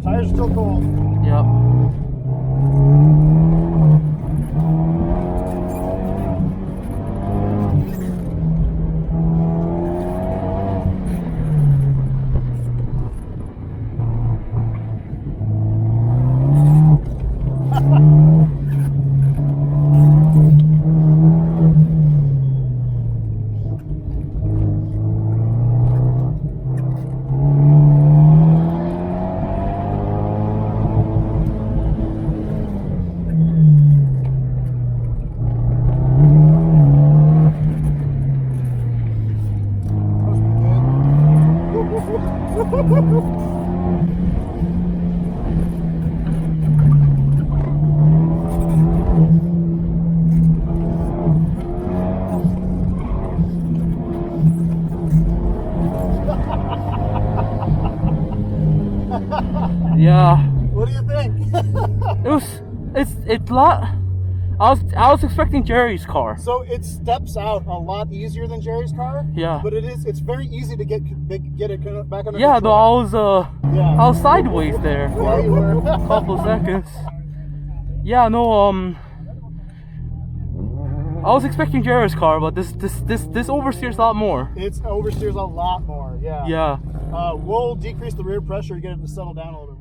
Tires are still cold. Yep. Yeah. What do you think? It's a lot. I was expecting Jerry's car. So it steps out a lot easier than Jerry's car. Yeah. But it's very easy to get it back under Yeah, though control. I was sideways there for Yeah, you were. a couple seconds. Yeah, no, I was expecting Jerry's car, but this oversteers a lot more. It's oversteers a lot more. Yeah. Yeah. We'll decrease the rear pressure to get it to settle down a little bit.